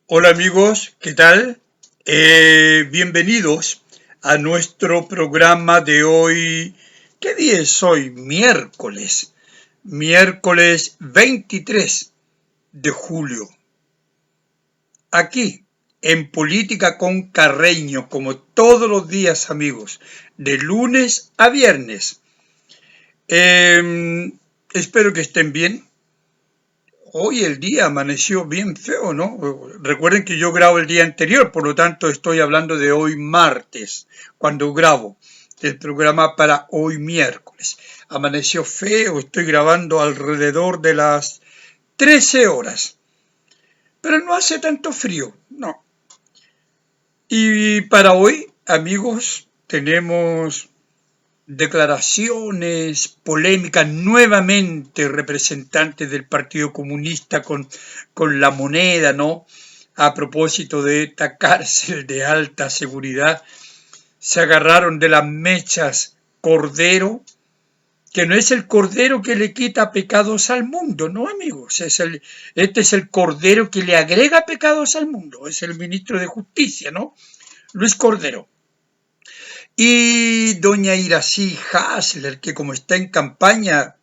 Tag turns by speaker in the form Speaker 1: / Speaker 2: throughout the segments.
Speaker 1: Hola amigos, ¿qué tal? Bienvenidos a nuestro programa de hoy. ¿Qué día es hoy? Miércoles 23 de julio. Aquí, en Política con Carreño, como todos los días amigos, de lunes a viernes. Espero que estén bien. Hoy el día amaneció bien feo, ¿no? Recuerden que yo grabo el día anterior, por lo tanto estoy hablando de hoy martes, cuando grabo el programa para hoy miércoles. Amaneció feo, estoy grabando alrededor de las 13 horas, pero no hace tanto frío, no. Y para hoy, amigos, tenemos declaraciones polémicas nuevamente representantes del Partido Comunista con La Moneda, ¿no? A propósito de esta cárcel de alta seguridad, se agarraron de las mechas Cordero, que no es el Cordero que le quita pecados al mundo, no amigos, este es el Cordero que le agrega pecados al mundo, es el ministro de Justicia, ¿no? Luis Cordero. Y doña Iracy Hasler, que como está en campaña,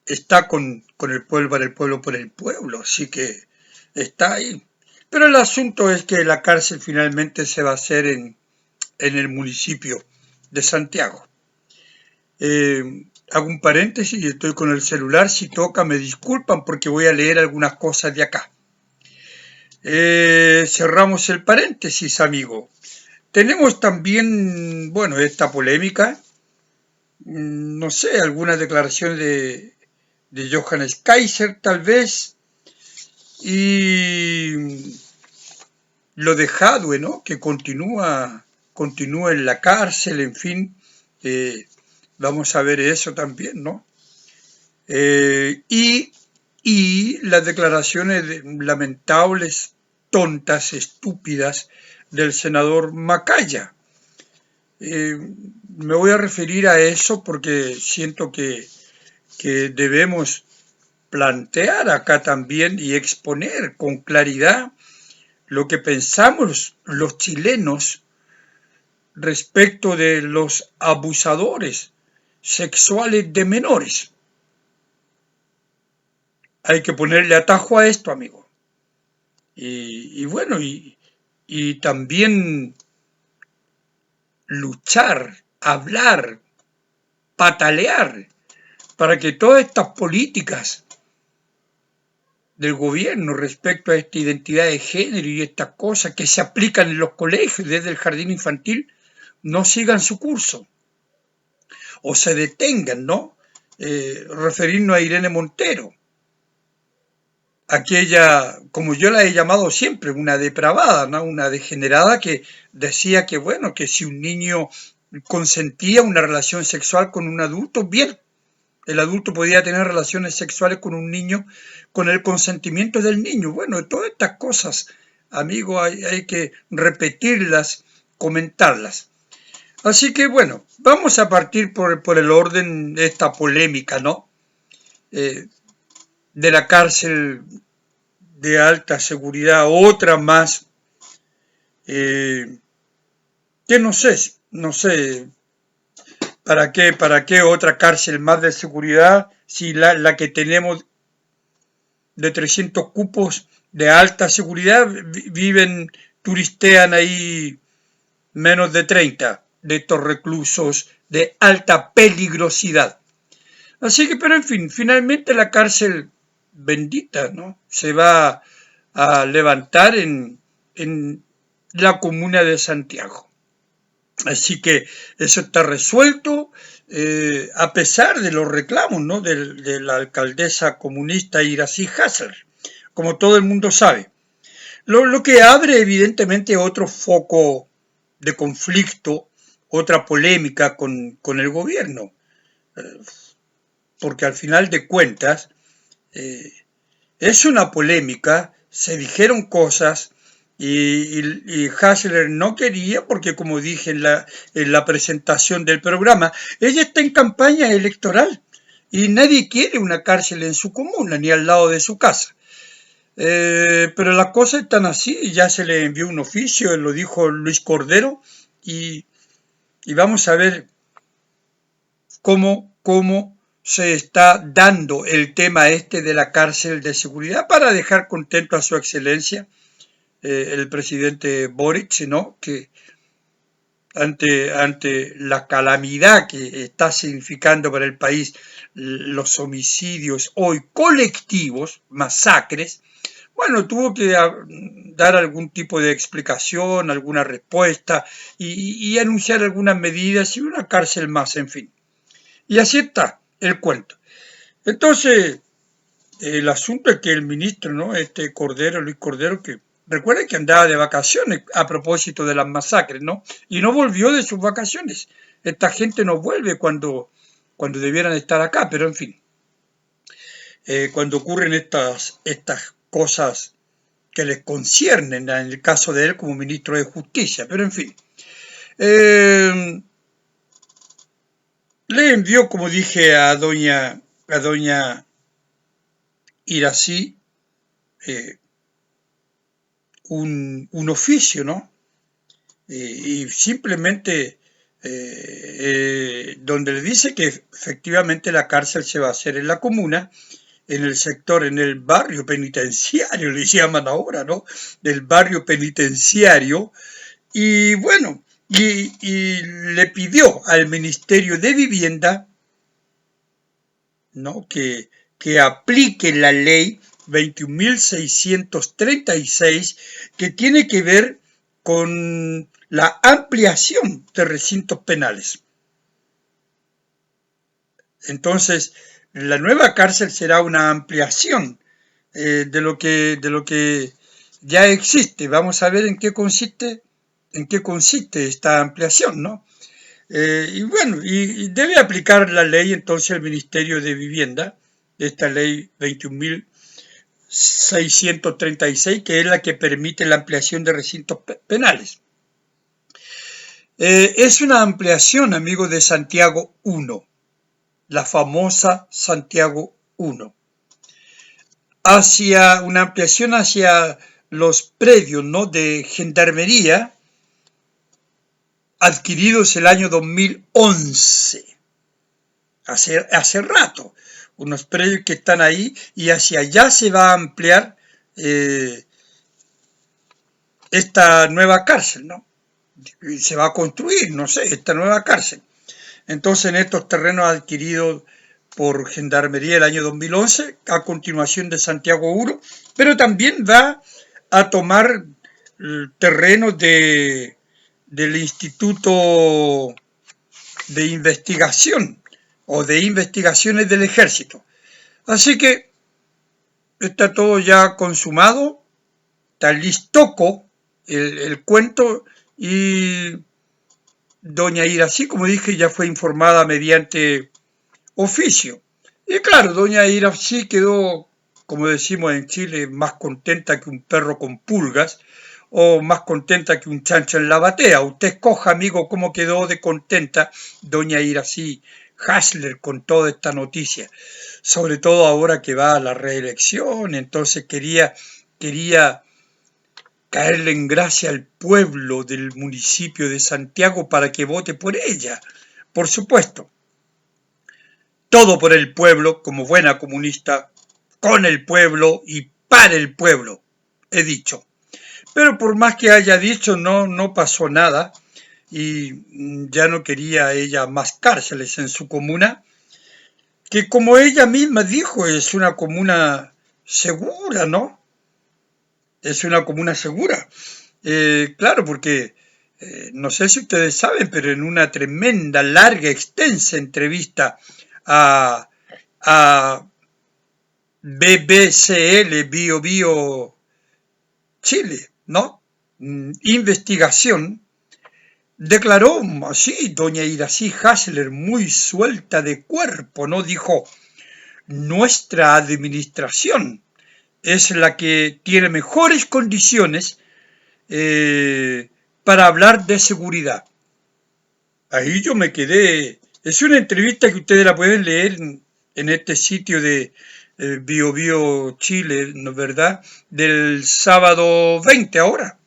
Speaker 1: está con el pueblo, para el pueblo, por el pueblo, así que está ahí. Pero el asunto es que la cárcel finalmente se va a hacer en el municipio de Santiago. Hago un paréntesis y estoy con el celular, si toca me disculpan porque voy a leer algunas cosas de acá. Cerramos el paréntesis, amigo. Tenemos también, bueno, esta polémica, no sé, algunas declaraciones de Johannes Kaiser tal vez, y lo de Jadwe, ¿no? Que continúa en la cárcel, en fin, vamos a ver eso también, ¿no? Y las declaraciones lamentables, tontas, estúpidas del senador Macaya. Me voy a referir a eso porque siento que debemos plantear acá también y exponer con claridad lo que pensamos los chilenos respecto de los abusadores sexuales de menores. Hay que ponerle atajo a esto, amigo. Y bueno, y también luchar, hablar, patalear para que todas estas políticas del gobierno respecto a esta identidad de género y estas cosas que se aplican en los colegios desde el jardín infantil no sigan su curso o se detengan, ¿no? Referirnos a Irene Montero, aquella, como yo la he llamado siempre, una depravada, ¿no? Una degenerada que decía que, bueno, que si un niño consentía una relación sexual con un adulto, bien, el adulto podía tener relaciones sexuales con un niño con el consentimiento del niño. Bueno, todas estas cosas, amigo, hay que repetirlas, comentarlas. Así que bueno, vamos a partir por el orden de esta polémica, ¿no? De la cárcel de alta seguridad, otra más, que no sé, ¿para qué otra cárcel más de seguridad si la que tenemos de 300 cupos de alta seguridad viven, turistean ahí menos de 30 de estos reclusos de alta peligrosidad? Así que, pero en fin, finalmente la cárcel bendita, ¿no? Se va a levantar en la comuna de Santiago. Así que eso está resuelto, a pesar de los reclamos, ¿no? de la alcaldesa comunista Iracy Hasler, como todo el mundo sabe. Lo que abre evidentemente otro foco de conflicto, otra polémica con el gobierno, porque al final de cuentas es una polémica, se dijeron cosas y Hasler no quería porque, como dije en la presentación del programa, ella está en campaña electoral y nadie quiere una cárcel en su comuna ni al lado de su casa. Pero las cosas están así, ya se le envió un oficio, lo dijo Luis Cordero, y, y vamos a ver cómo se está dando el tema este de la cárcel de seguridad para dejar contento a su excelencia, el presidente Boric, ¿no? Que ante la calamidad que está significando para el país los homicidios hoy colectivos, masacres, bueno, tuvo que dar algún tipo de explicación, alguna respuesta y anunciar algunas medidas y una cárcel más, en fin. Y así está el cuento. Entonces, el asunto es que el ministro, ¿no? Cordero, Luis Cordero, que recuerden que andaba de vacaciones a propósito de las masacres, ¿no? Y no volvió de sus vacaciones. Esta gente no vuelve cuando debieran estar acá, pero en fin. Cuando ocurren estas cosas que les conciernen en el caso de él como ministro de Justicia, pero en fin. Le envió, como dije, a doña Irací un oficio, ¿no? Y simplemente donde le dice que efectivamente la cárcel se va a hacer en la comuna, en el sector, en el barrio penitenciario, le llaman ahora, ¿no? Del barrio penitenciario. Y bueno, y le pidió al Ministerio de Vivienda, ¿no? que aplique la ley 21.636 que tiene que ver con la ampliación de recintos penales. Entonces, la nueva cárcel será una ampliación de lo que ya existe. Vamos a ver en qué consiste esta ampliación, ¿no? Y bueno, y debe aplicar la ley entonces el Ministerio de Vivienda, esta ley 21.636, que es la que permite la ampliación de recintos penales. Es una ampliación, amigos, de Santiago 1, la famosa Santiago 1, hacia una ampliación hacia los predios, ¿no? de gendarmería adquiridos el año 2011. Hace rato, unos predios que están ahí y hacia allá se va a ampliar esta nueva cárcel, ¿no? Se va a construir, no sé, esta nueva cárcel. Entonces, en estos terrenos adquiridos por Gendarmería el año 2011, a continuación de Santiago 1, pero también va a tomar terrenos del Instituto de Investigación o de Investigaciones del Ejército. Así que está todo ya consumado, está listoco el cuento y doña Irací, como dije, ya fue informada mediante oficio. Y claro, doña Irací quedó, como decimos en Chile, más contenta que un perro con pulgas o más contenta que un chancho en la batea. Usted escoja, amigo, cómo quedó de contenta doña Irací Hasler con toda esta noticia, sobre todo ahora que va a la reelección. Entonces quería caerle en gracia al pueblo del municipio de Santiago para que vote por ella. Por supuesto, todo por el pueblo, como buena comunista, con el pueblo y para el pueblo, he dicho. Pero por más que haya dicho, no pasó nada y ya no quería ella más cárceles en su comuna, que como ella misma dijo, es una comuna segura, ¿no? Es una comuna segura. Claro, porque no sé si ustedes saben, pero en una tremenda, larga, extensa entrevista a BBCL, Bio Chile, ¿no? Investigación, declaró así doña Irací Hasler, muy suelta de cuerpo, ¿no? Dijo, nuestra administración es la que tiene mejores condiciones para hablar de seguridad. Ahí yo me quedé. Es una entrevista que ustedes la pueden leer en este sitio de Bio Bio Chile, ¿no es verdad? Del sábado 20 ahora,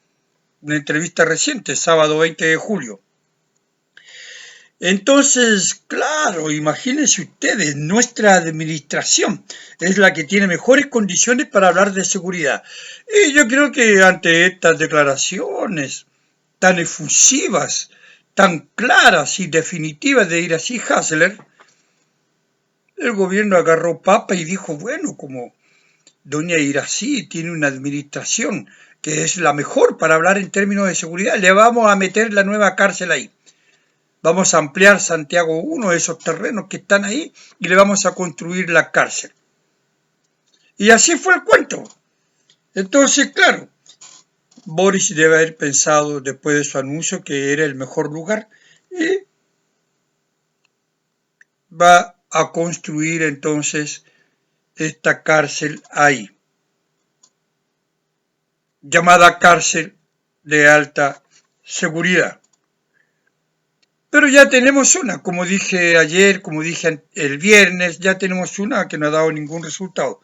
Speaker 1: una entrevista reciente, sábado 20 de julio. Entonces, claro, imagínense ustedes, nuestra administración es la que tiene mejores condiciones para hablar de seguridad. Y yo creo que ante estas declaraciones tan efusivas, tan claras y definitivas de Iracy Hasler, el gobierno agarró papa y dijo, bueno, como doña Iracy tiene una administración que es la mejor para hablar en términos de seguridad, le vamos a meter la nueva cárcel ahí. Vamos a ampliar Santiago 1, esos terrenos que están ahí, y le vamos a construir la cárcel. Y así fue el cuento. Entonces, claro, Boris debe haber pensado después de su anuncio que era el mejor lugar y va a construir entonces esta cárcel ahí, llamada cárcel de alta seguridad. Pero ya tenemos una, como dije ayer, como dije el viernes, ya tenemos una que no ha dado ningún resultado.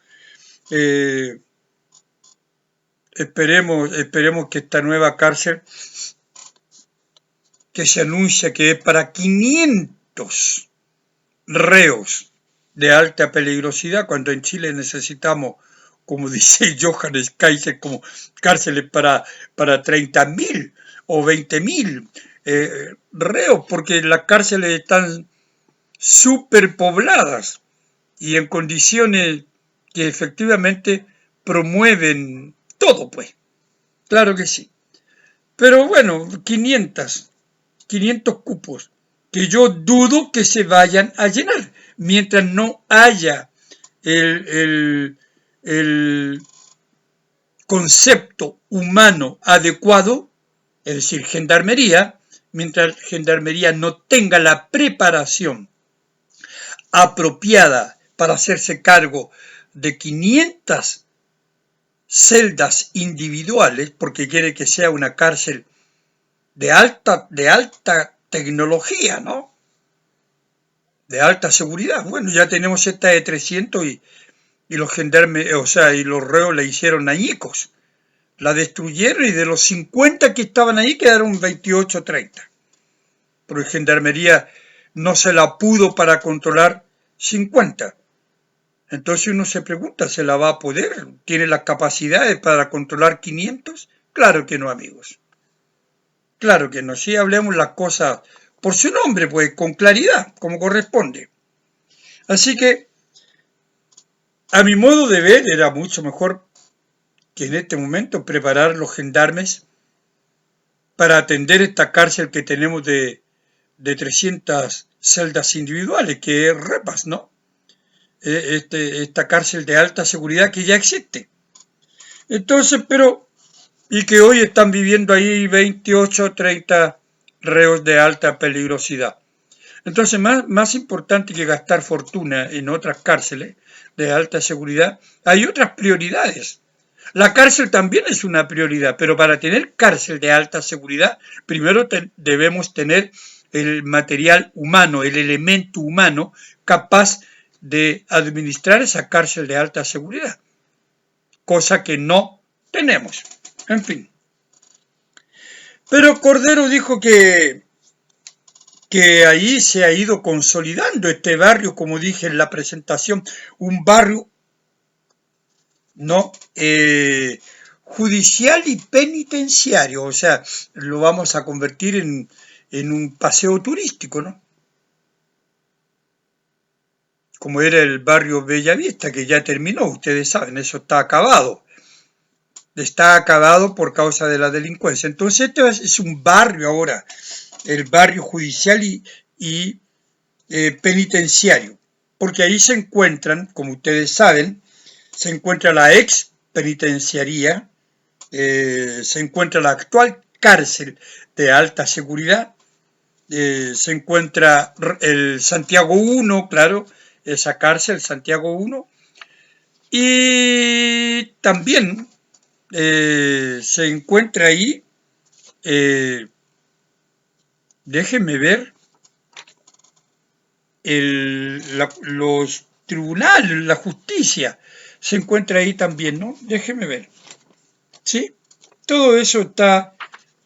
Speaker 1: Esperemos que esta nueva cárcel, que se anuncia que es para 500 reos de alta peligrosidad, cuando en Chile necesitamos, como dice Johannes Kaiser, como cárceles para 30.000 o 20.000 reos, porque las cárceles están superpobladas y en condiciones que efectivamente promueven todo, pues. Claro que sí. Pero bueno, 500 cupos, que yo dudo que se vayan a llenar, mientras no haya el concepto humano adecuado, es decir, gendarmería, mientras gendarmería no tenga la preparación apropiada para hacerse cargo de 500 celdas individuales, porque quiere que sea una cárcel de alta tecnología, ¿no? De alta seguridad. Bueno, ya tenemos esta de 300 y los gendarmes, y los reos la hicieron añicos. La destruyeron y de los 50 que estaban ahí quedaron 28 o 30. Porque gendarmería no se la pudo para controlar 50. Entonces uno se pregunta, ¿se la va a poder? ¿Tiene las capacidades para controlar 500? Claro que no, amigos. Claro que no. Sí, hablemos las cosas por su nombre, pues, con claridad, como corresponde. Así que, a mi modo de ver, era mucho mejor que en este momento preparar los gendarmes para atender esta cárcel que tenemos de 300 celdas individuales, que es Repas, ¿no? Esta cárcel de alta seguridad que ya existe. Entonces, y que hoy están viviendo ahí 28 o 30 reos de alta peligrosidad. Entonces, más importante que gastar fortuna en otras cárceles de alta seguridad, hay otras prioridades. La cárcel también es una prioridad, pero para tener cárcel de alta seguridad, primero debemos tener el material humano, el elemento humano capaz de administrar esa cárcel de alta seguridad, cosa que no tenemos. En fin. Pero Cordero dijo que ahí se ha ido consolidando este barrio, como dije en la presentación, un barrio no judicial y penitenciario, o sea, lo vamos a convertir en un paseo turístico, ¿no? Como era el barrio Bellavista, que ya terminó, ustedes saben, eso está acabado por causa de la delincuencia. Entonces este es un barrio ahora, el barrio judicial y penitenciario, porque ahí se encuentran, como ustedes saben, se encuentra la ex penitenciaría, se encuentra la actual cárcel de alta seguridad, se encuentra el Santiago 1, claro, esa cárcel, Santiago 1, y también se encuentra ahí, déjenme ver, los tribunal, la justicia, se encuentra ahí también, ¿no? Déjeme ver. ¿Sí? Todo eso está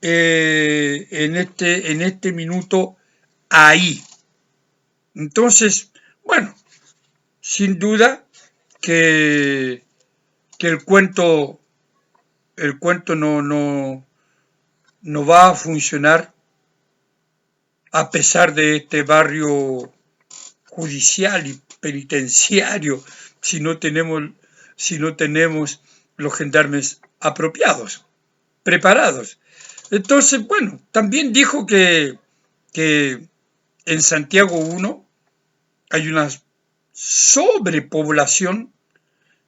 Speaker 1: en este minuto ahí. Entonces, bueno, sin duda que el cuento no va a funcionar a pesar de este barrio judicial y penitenciario si no tenemos los gendarmes apropiados, preparados. Entonces, bueno, también dijo que en Santiago 1 hay una sobrepoblación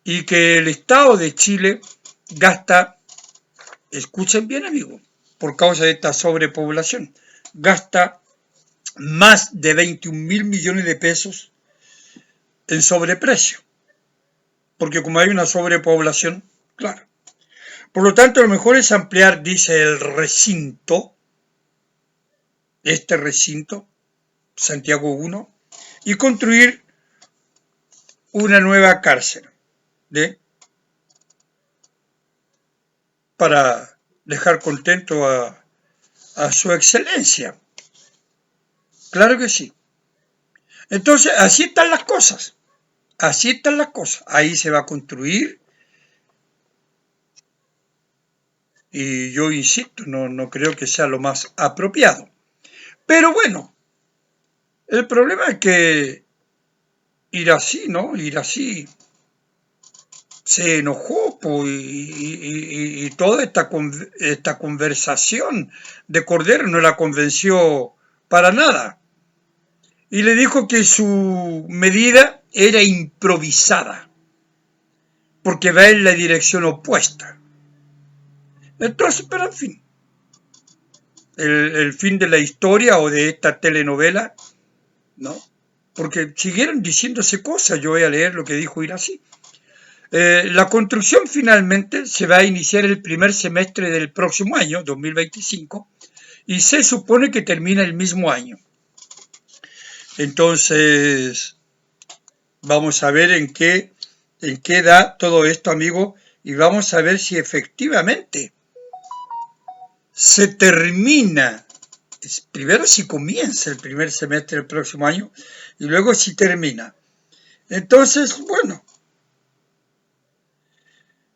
Speaker 1: y que el Estado de Chile gasta, escuchen bien amigos, por causa de esta sobrepoblación, gasta más de 21.000 millones de pesos en sobreprecio, porque como hay una sobrepoblación, claro. Por lo tanto, lo mejor es ampliar, dice el recinto, este recinto, Santiago 1, y construir una nueva cárcel, para dejar contento a su excelencia. Claro que sí. Entonces, así están las cosas. Así están las cosas. Ahí se va a construir. Y yo insisto, no creo que sea lo más apropiado. Pero bueno, el problema es que Irací, ¿no? Irací se enojó y toda esta conversación de Cordero no la convenció para nada. Y le dijo que su medida era improvisada, porque va en la dirección opuesta. Entonces, pero en fin, el fin de la historia o de esta telenovela, ¿no? Porque siguieron diciéndose cosas, yo voy a leer lo que dijo Irací. La construcción finalmente se va a iniciar el primer semestre del próximo año, 2025, y se supone que termina el mismo año. Entonces, vamos a ver en qué da todo esto, amigo, y vamos a ver si efectivamente se termina, primero si comienza el primer semestre del próximo año, y luego si termina. Entonces, bueno,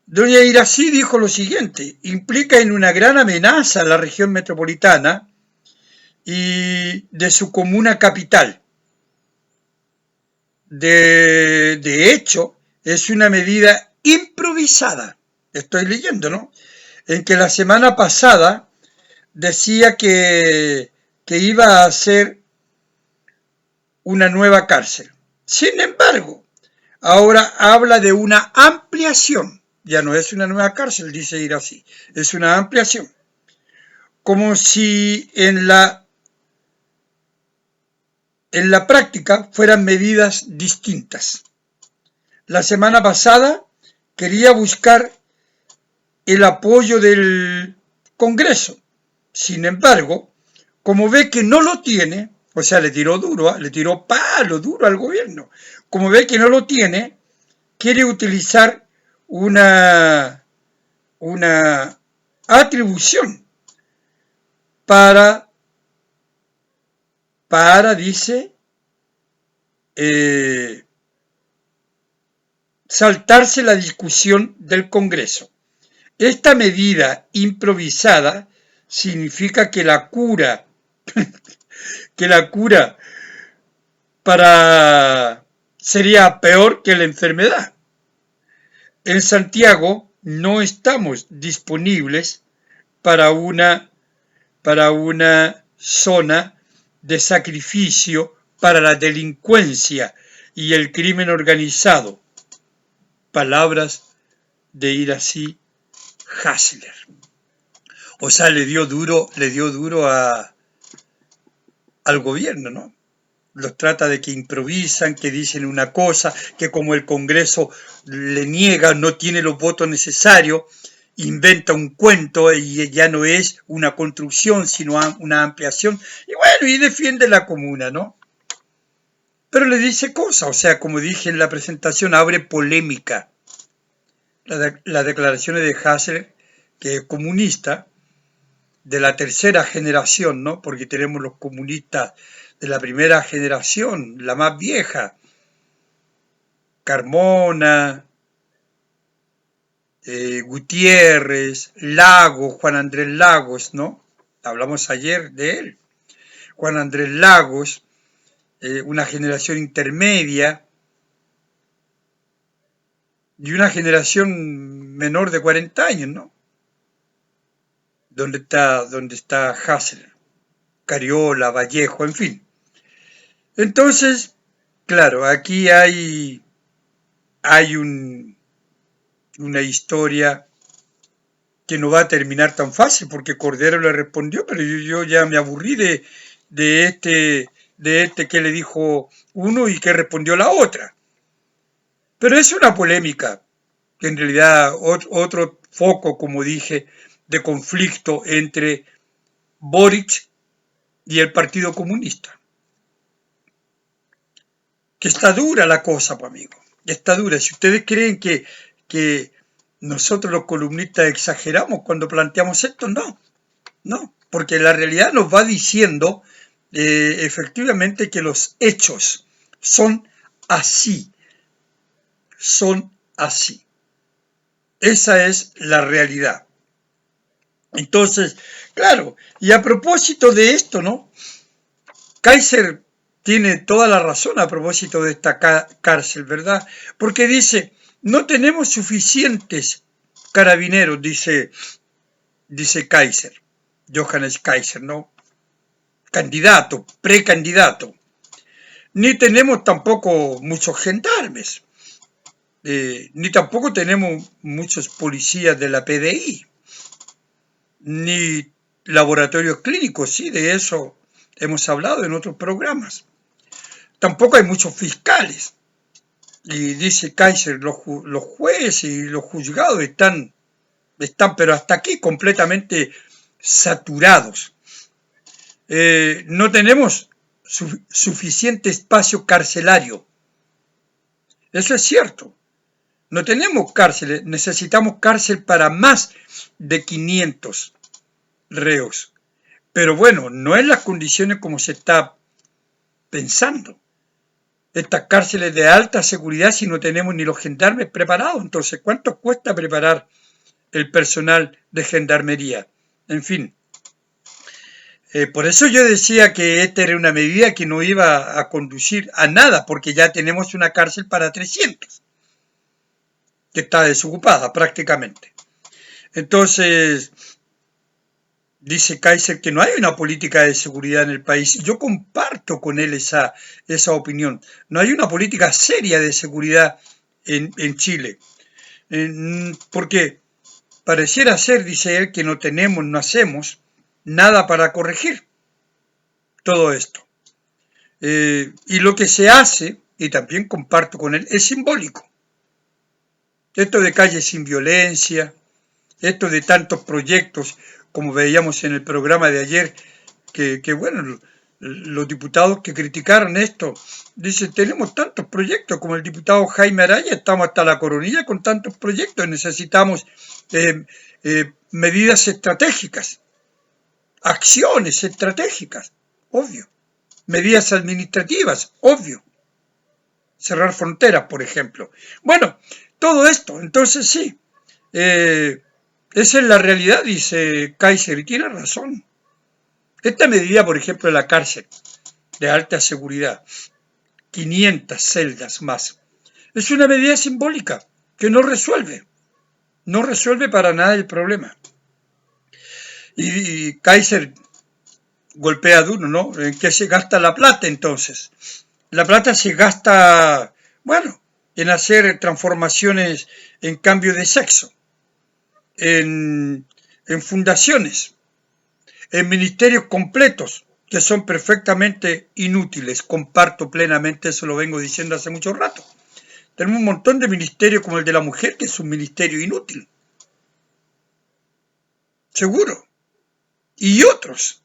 Speaker 1: doña Irací dijo lo siguiente: implica en una gran amenaza a la región metropolitana y de su comuna capital. De hecho, es una medida improvisada. Estoy leyendo, ¿no? En que la semana pasada decía que iba a hacer una nueva cárcel. Sin embargo, ahora habla de una ampliación. Ya no es una nueva cárcel, dice Irací, es una ampliación. Como si en la práctica fueran medidas distintas. La semana pasada quería buscar el apoyo del Congreso. Sin embargo, como ve que no lo tiene, o sea, le tiró palo duro al gobierno. Como ve que no lo tiene, quiere utilizar una atribución para dice, saltarse la discusión del Congreso. Esta medida improvisada significa que la cura sería peor que la enfermedad. En Santiago no estamos disponibles para una zona de sacrificio para la delincuencia y el crimen organizado. Palabras de Irací Hasler. O sea, le dio duro al gobierno, ¿no? Los trata de que improvisan, que dicen una cosa, que como el Congreso le niega, no tiene los votos necesarios, inventa un cuento y ya no es una construcción, sino una ampliación. Y bueno, y defiende la comuna, ¿no? pero le dice cosas, o sea, como dije en la presentación, abre polémica. Las declaraciones de Haseler, que es comunista, de la tercera generación, ¿no? Porque tenemos los comunistas de la primera generación, la más vieja, Carmona, Gutiérrez, Lagos, Juan Andrés Lagos, ¿no? Hablamos ayer de él. Juan Andrés Lagos, una generación intermedia y una generación menor de 40 años, ¿no? Donde está Haseler, Cariola, Vallejo, en fin. Entonces, claro, aquí hay una historia que no va a terminar tan fácil, porque Cordero le respondió, pero yo ya me aburrí de este que le dijo uno y que respondió la otra. Pero es una polémica, que en realidad otro foco, como dije, de conflicto entre Boric y el Partido Comunista. Que está dura la cosa, pues amigo. Está dura. Si ustedes creen que nosotros los columnistas exageramos cuando planteamos esto, no, porque la realidad nos va diciendo efectivamente que los hechos son así, son así. Esa es la realidad. Entonces, claro, y a propósito de esto, ¿no? Kaiser tiene toda la razón a propósito de esta cárcel, ¿verdad? Porque dice, no tenemos suficientes carabineros, dice Kaiser, Johannes Kaiser, ¿no? Candidato, precandidato. Ni tenemos tampoco muchos gendarmes, ni tampoco tenemos muchos policías de la PDI, ni laboratorios clínicos, sí, de eso hemos hablado en otros programas. Tampoco hay muchos fiscales. Y dice Kaiser, los jueces y los juzgados están, pero hasta aquí completamente saturados. No tenemos suficiente espacio carcelario. Eso es cierto. No tenemos cárceles, necesitamos cárcel para más de 500 reos. Pero bueno, no en las condiciones como se está pensando. Estas cárceles de alta seguridad si no tenemos ni los gendarmes preparados. Entonces, ¿cuánto cuesta preparar el personal de gendarmería? En fin, por eso yo decía que esta era una medida que no iba a conducir a nada, porque ya tenemos una cárcel para 300, que está desocupada prácticamente. Entonces, dice Kaiser que no hay una política de seguridad en el país. Yo comparto con él esa opinión. No hay una política seria de seguridad en Chile. Porque pareciera ser, dice él, que no hacemos nada para corregir todo esto. Y lo que se hace, y también comparto con él, es simbólico. Esto de calles sin violencia, esto de tantos proyectos, como veíamos en el programa de ayer, que bueno, los diputados que criticaron esto, dicen, tenemos tantos proyectos, como el diputado Jaime Araya, estamos hasta la coronilla con tantos proyectos, necesitamos medidas estratégicas, acciones estratégicas, obvio, medidas administrativas, obvio, cerrar fronteras, por ejemplo. Bueno, todo esto, entonces sí, esa es la realidad, dice Kaiser, y tiene razón. Esta medida, por ejemplo, de la cárcel de alta seguridad, 500 celdas más, es una medida simbólica que no resuelve para nada el problema. Y Kaiser golpea duro, ¿no? ¿En qué se gasta la plata entonces? La plata se gasta, bueno, en hacer transformaciones en cambio de sexo, en fundaciones, en ministerios completos que son perfectamente inútiles. Comparto plenamente, eso lo vengo diciendo hace mucho rato. Tenemos un montón de ministerios como el de la mujer, que es un ministerio inútil. Seguro. Y otros.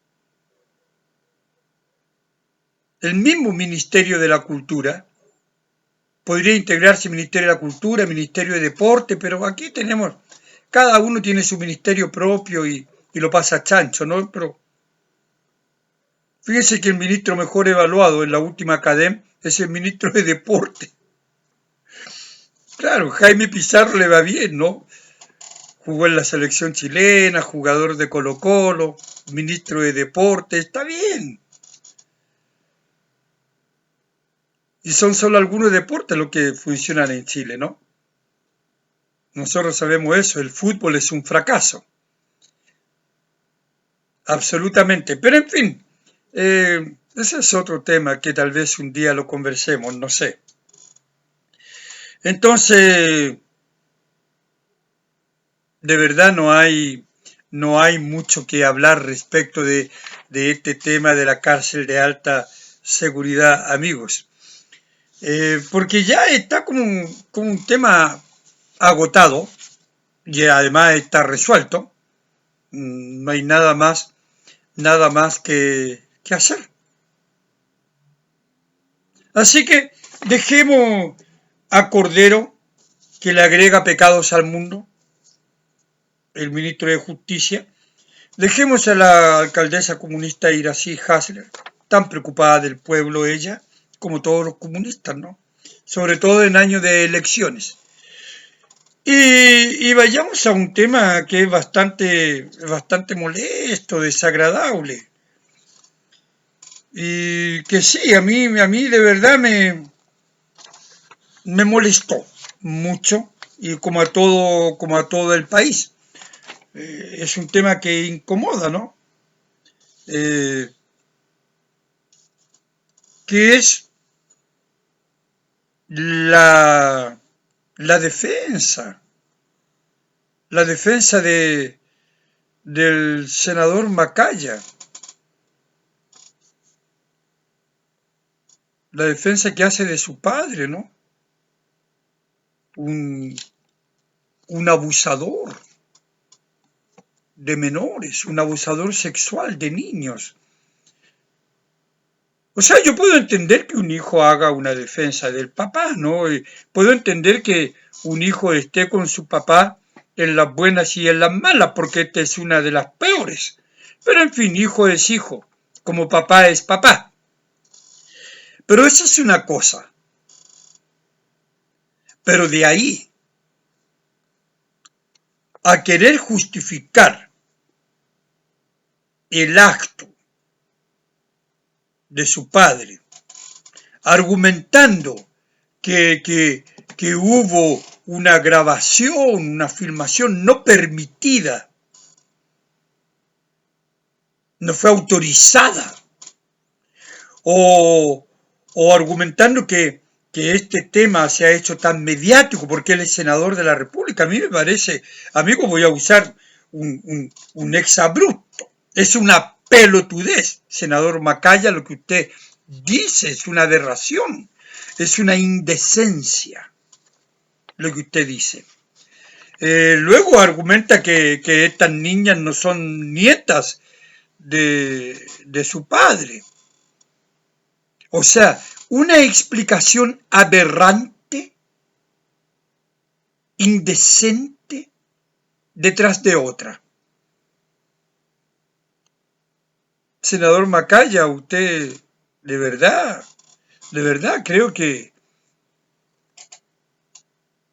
Speaker 1: el mismo Ministerio de la Cultura. Podría integrarse Ministerio de la Cultura, Ministerio de Deporte, pero aquí tenemos, cada uno tiene su ministerio propio y lo pasa chancho, ¿no? Pero fíjense que el ministro mejor evaluado en la última academia es el ministro de Deporte. Claro, Jaime Pizarro le va bien, ¿no? Jugó en la selección chilena, jugador de Colo-Colo, ministro de Deporte, está bien. Y son solo algunos deportes los que funcionan en Chile, ¿no? Nosotros sabemos eso, el fútbol es un fracaso. Absolutamente. Pero en fin, ese es otro tema que tal vez un día lo conversemos, no sé. Entonces, de verdad no hay mucho que hablar respecto de este tema de la cárcel de alta seguridad, amigos. Porque ya está como un tema agotado y además está resuelto. No hay nada más que hacer. Así que dejemos a Cordero, que le agrega pecados al mundo, el ministro de Justicia. Dejemos a la alcaldesa comunista Iracy Hasler, tan preocupada del pueblo ella, como todos los comunistas, ¿no? Sobre todo en años de elecciones. Y vayamos a un tema que es bastante molesto, desagradable. Y que sí, a mí de verdad me molestó mucho, y como a todo el país. Es un tema que incomoda, ¿no? Que es la defensa del senador Macaya, la defensa que hace de su padre, ¿no? Un abusador de menores, un abusador sexual de niños. O sea, yo puedo entender que un hijo haga una defensa del papá, ¿no? Puedo entender que un hijo esté con su papá en las buenas y en las malas, porque esta es una de las peores. Pero en fin, hijo es hijo, como papá es papá. Pero eso es una cosa. Pero de ahí a querer justificar el acto de su padre, argumentando que hubo una grabación, una filmación no permitida, no fue autorizada, o argumentando que este tema se ha hecho tan mediático porque él es senador de la República. A mí me parece, amigo, voy a usar un exabrupto. Es una pelotudez, senador Macaya, lo que usted dice, es una aberración, es una indecencia lo que usted dice. Luego argumenta que estas niñas no son nietas de su padre. O sea, una explicación aberrante, indecente, detrás de otra. Senador Macaya, usted de verdad, creo que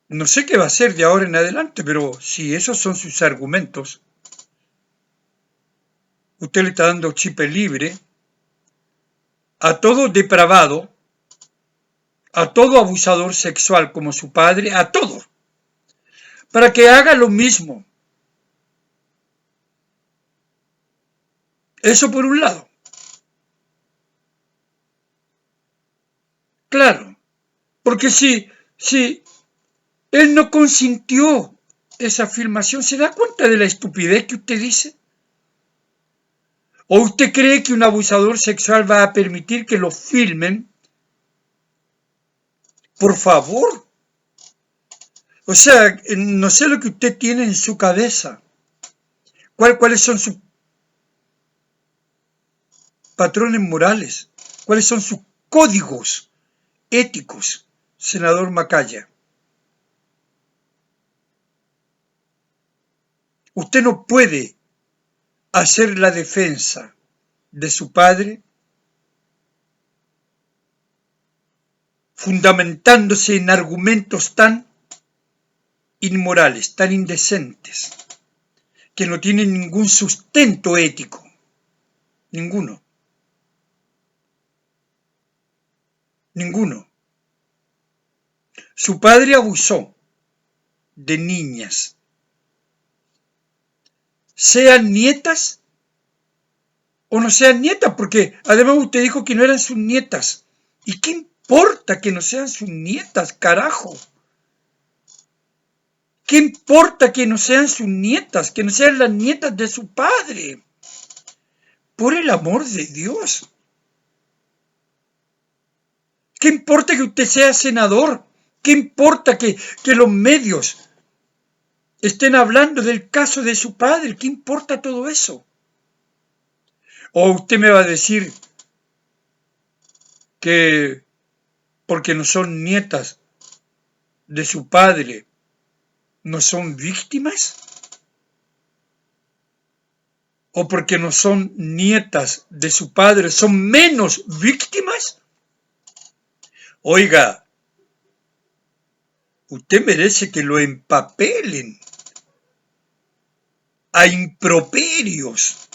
Speaker 1: no sé qué va a hacer de ahora en adelante, pero si esos son sus argumentos, usted le está dando chip libre a todo depravado, a todo abusador sexual como su padre, a todo, para que haga lo mismo. Eso por un lado. Claro, porque si él no consintió esa afirmación, ¿se da cuenta de la estupidez que usted dice? ¿O usted cree que un abusador sexual va a permitir que lo filmen? Por favor. O sea, no sé lo que usted tiene en su cabeza. ¿Cuáles son sus patrones morales? ¿Cuáles son sus códigos éticos, senador Macaya? Usted no puede hacer la defensa de su padre fundamentándose en argumentos tan inmorales, tan indecentes, que no tienen ningún sustento ético, ninguno. Su padre abusó de niñas, sean nietas o no sean nietas, porque además usted dijo que no eran sus nietas. ¿Y qué importa que no sean sus nietas, carajo? ¿Qué importa que no sean sus nietas, que no sean las nietas de su padre? Por el amor de Dios. ¿Qué importa que usted sea senador? ¿Qué importa que los medios estén hablando del caso de su padre? ¿Qué importa todo eso? ¿O usted me va a decir que porque no son nietas de su padre, no son víctimas? ¿O porque no son nietas de su padre, son menos víctimas? Oiga, usted merece que lo empapelen a improperios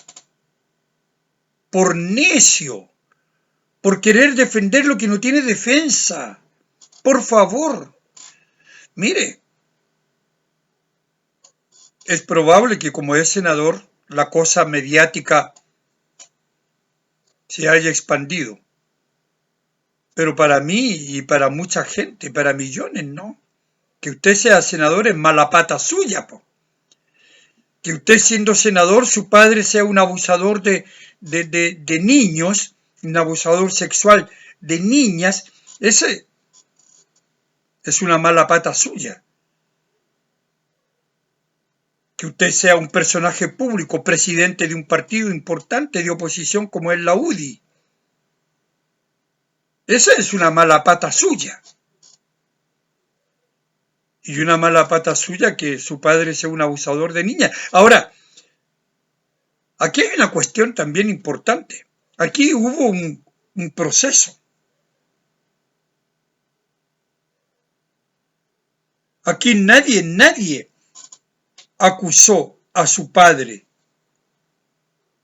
Speaker 1: por necio, por querer defender lo que no tiene defensa. Por favor, mire, es probable que como es senador, la cosa mediática se haya expandido. Pero para mí y para mucha gente, para millones, no. Que usted sea senador es mala pata suya, po. Que usted siendo senador, su padre sea un abusador de niños, un abusador sexual de niñas, ese es una mala pata suya. Que usted sea un personaje público, presidente de un partido importante de oposición como es la UDI. Esa es una mala pata suya. Y una mala pata suya que su padre sea un abusador de niñas. Ahora, aquí hay una cuestión también importante. Aquí hubo un proceso. Aquí nadie acusó a su padre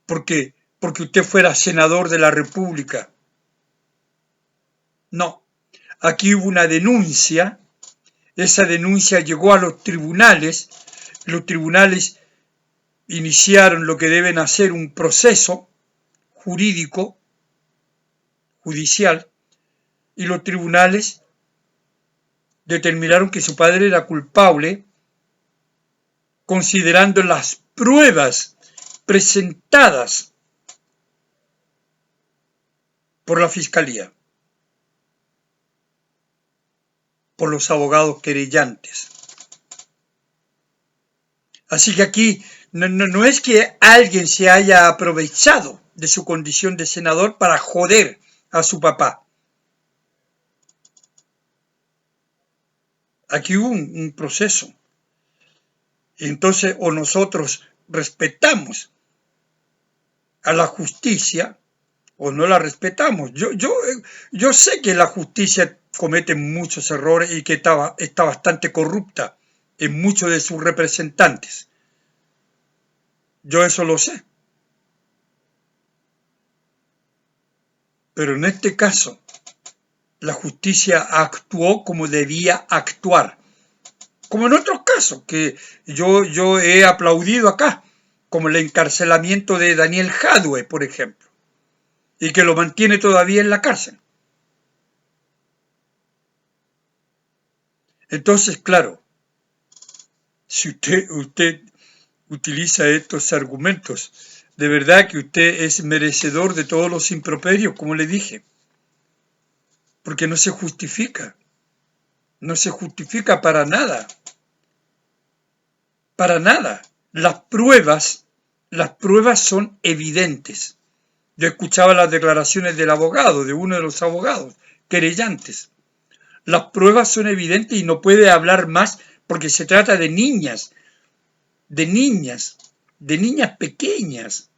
Speaker 1: porque usted fuera senador de la República. No, aquí hubo una denuncia, esa denuncia llegó a los tribunales iniciaron lo que deben hacer un proceso jurídico, judicial, y los tribunales determinaron que su padre era culpable considerando las pruebas presentadas por la Fiscalía, por los abogados querellantes. Así que aquí no es que alguien se haya aprovechado de su condición de senador para joder a su papá. Aquí hubo un proceso. Entonces, o nosotros respetamos a la justicia o no la respetamos. Yo sé que la justicia comete muchos errores y que está bastante corrupta en muchos de sus representantes. Yo eso lo sé. Pero en este caso, la justicia actuó como debía actuar. Como en otros casos que yo he aplaudido acá, como el encarcelamiento de Daniel Jadue, por ejemplo, y que lo mantiene todavía en la cárcel. Entonces, claro, si usted utiliza estos argumentos, de verdad que usted es merecedor de todos los improperios, como le dije, porque no se justifica para nada, para nada. Las pruebas son evidentes, Yo escuchaba las declaraciones del abogado, de uno de los abogados querellantes. Las pruebas son evidentes y no puede hablar más porque se trata de niñas, de niñas, de niñas pequeñas.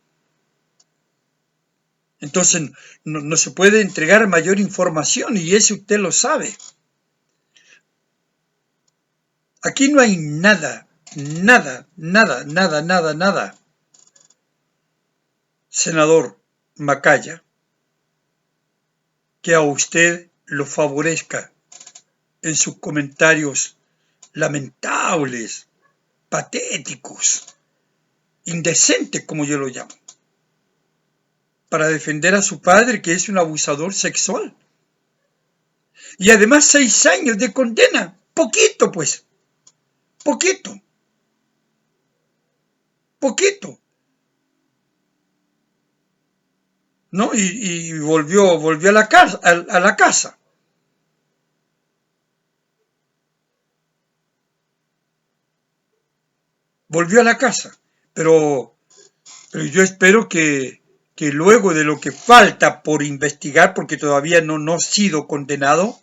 Speaker 1: Entonces no se puede entregar mayor información y eso usted lo sabe. Aquí no hay nada, senador Macaya, que a usted lo favorezca en sus comentarios lamentables, patéticos, indecentes, como yo lo llamo, para defender a su padre, que es un abusador sexual. Y además 6 años de condena. Poquito, pues. Poquito. ¿No? Y volvió a la casa, a la casa. Volvió a la casa. Pero yo espero que luego de lo que falta por investigar, porque todavía no ha sido condenado,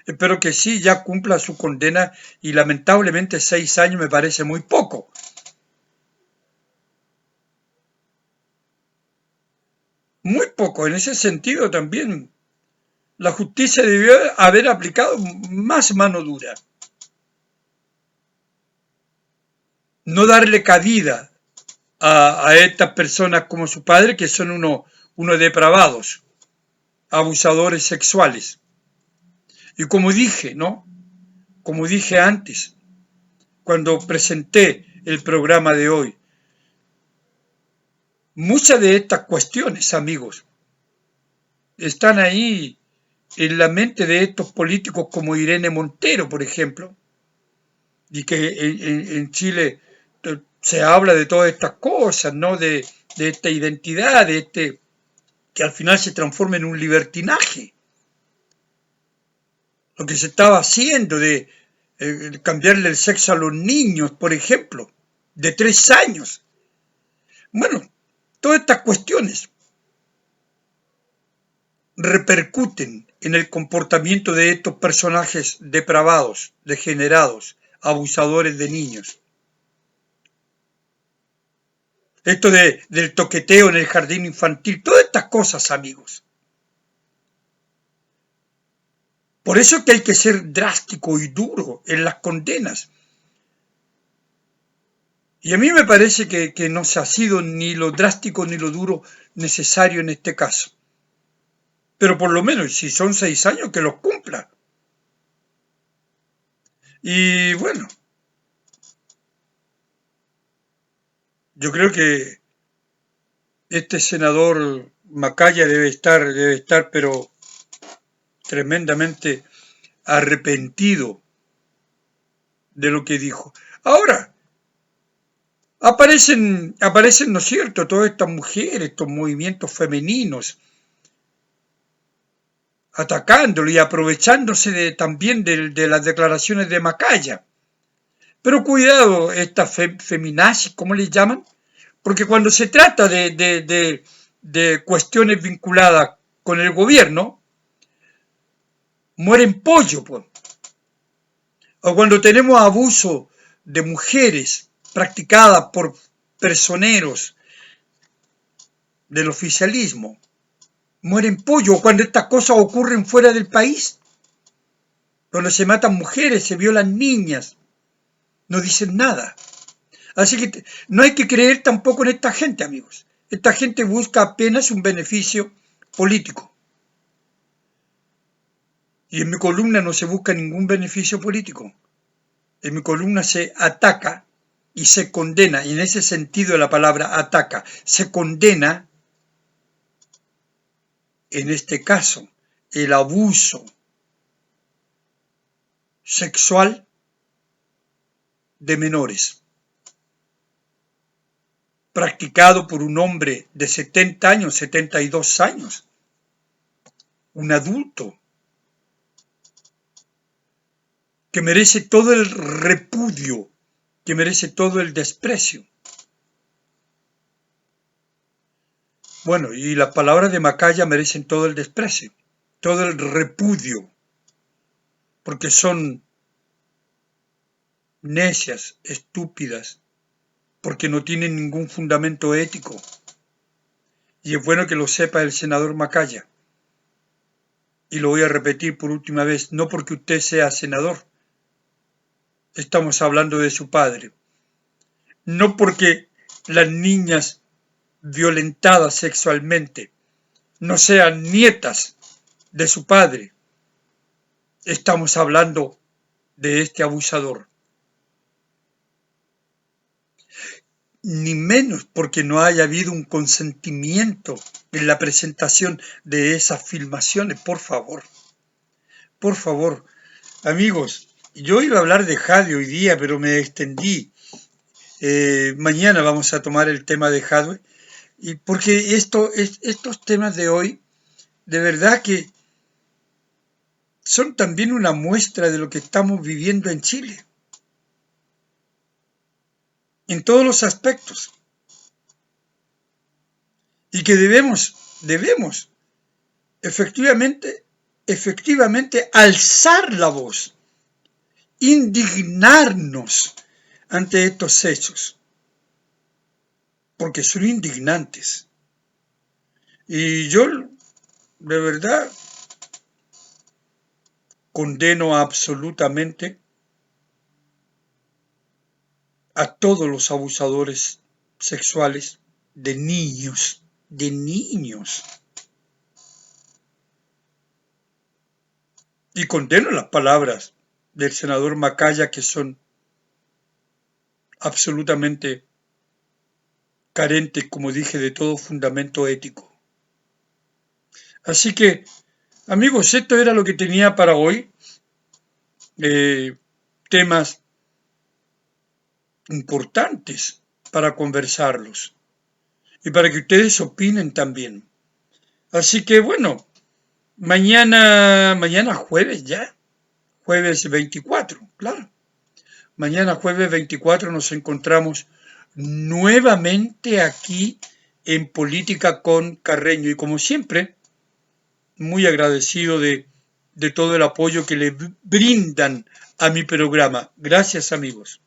Speaker 1: espero que sí ya cumpla su condena y lamentablemente 6 años me parece muy poco. Muy poco, en ese sentido también la justicia debió haber aplicado más mano dura. No darle cabida a estas personas como su padre, que son unos depravados, abusadores sexuales. Y como dije, ¿no? Como dije antes, cuando presenté el programa de hoy, muchas de estas cuestiones, amigos, están ahí en la mente de estos políticos como Irene Montero, por ejemplo, y que en Chile se habla de todas estas cosas, ¿no? De esta identidad, que al final se transforma en un libertinaje. Lo que se estaba haciendo de cambiarle el sexo a los niños, por ejemplo, de 3 años. Bueno, todas estas cuestiones repercuten en el comportamiento de estos personajes depravados, degenerados, abusadores de niños. Esto del toqueteo en el jardín infantil, todas estas cosas, amigos. Por eso es que hay que ser drástico y duro en las condenas. Y a mí me parece que no se ha sido ni lo drástico ni lo duro necesario en este caso. Pero por lo menos, si son 6 años, que los cumpla. Y bueno, yo creo que este senador Macaya debe estar, pero tremendamente arrepentido de lo que dijo. Ahora, aparecen, ¿no es cierto?, todas estas mujeres, estos movimientos femeninos, atacándolo y aprovechándose también de las declaraciones de Macaya. Pero cuidado, estas feminazis, ¿cómo les llaman? Porque cuando se trata de cuestiones vinculadas con el gobierno, mueren pollo, pues. O cuando tenemos abuso de mujeres practicadas por personeros del oficialismo, mueren pollo. O cuando estas cosas ocurren fuera del país, cuando se matan mujeres, se violan niñas, no dicen nada. Así que no hay que creer tampoco en esta gente, amigos. Esta gente busca apenas un beneficio político. Y en mi columna no se busca ningún beneficio político. En mi columna se ataca y se condena, y en ese sentido la palabra ataca, se condena, en este caso, el abuso sexual de menores, practicado por un hombre de 70 años, 72 años, un adulto, que merece todo el repudio, que merece todo el desprecio. Bueno, y las palabras de Macaya merecen todo el desprecio, todo el repudio, porque son necias, estúpidas, porque no tienen ningún fundamento ético. Y es bueno que lo sepa el senador Macaya. Y lo voy a repetir por última vez, no porque usted sea senador, estamos hablando de su padre. No porque las niñas violentadas sexualmente no sean nietas de su padre, estamos hablando de este abusador. Ni menos porque no haya habido un consentimiento en la presentación de esas filmaciones, por favor. Por favor, amigos, yo iba a hablar de Jade hoy día, pero me extendí. Mañana vamos a tomar el tema de Jade, y porque estos temas de hoy, de verdad que son también una muestra de lo que estamos viviendo en Chile, en todos los aspectos, y que debemos efectivamente alzar la voz, indignarnos ante estos hechos, porque son indignantes. Y yo, de verdad, condeno absolutamente a todos los abusadores sexuales de niños, Y condeno las palabras del senador Macaya, que son absolutamente carentes, como dije, de todo fundamento ético. Así que, amigos, esto era lo que tenía para hoy. Temas importantes para conversarlos y para que ustedes opinen también. Así que bueno, mañana jueves ya, jueves 24, claro. Mañana jueves 24 nos encontramos nuevamente aquí en Política con Carreño, y como siempre, muy agradecido de todo el apoyo que le brindan a mi programa. Gracias, amigos.